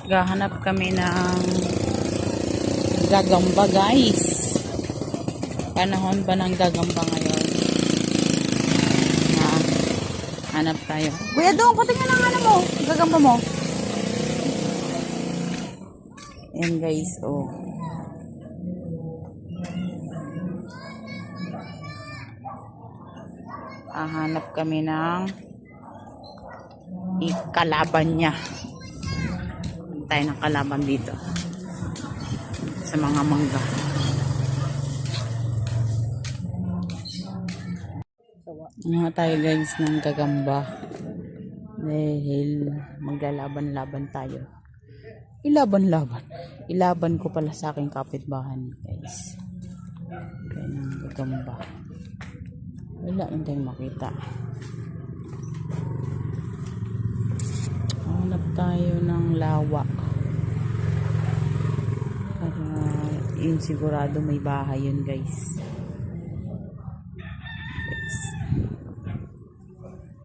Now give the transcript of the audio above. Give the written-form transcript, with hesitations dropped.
Gahanap kami ng gagamba, guys. Panahon pa ng gagamba ngayon. Hanap tayo. Kuya Dong, patingin ang ano mo, gagamba mo. Ayan guys, oh. Hanap kami ng ikalaban niya. Tayo ng kalaban dito sa mga mangga. Tayo guys ng gagamba dahil maglalaban-laban tayo. Ilaban ko pala sa aking kapitbahay guys. Kaya ng gagamba. Wala lang tayong makita. Hanap tayo ng lawa. Para sigurado may bahay yun guys.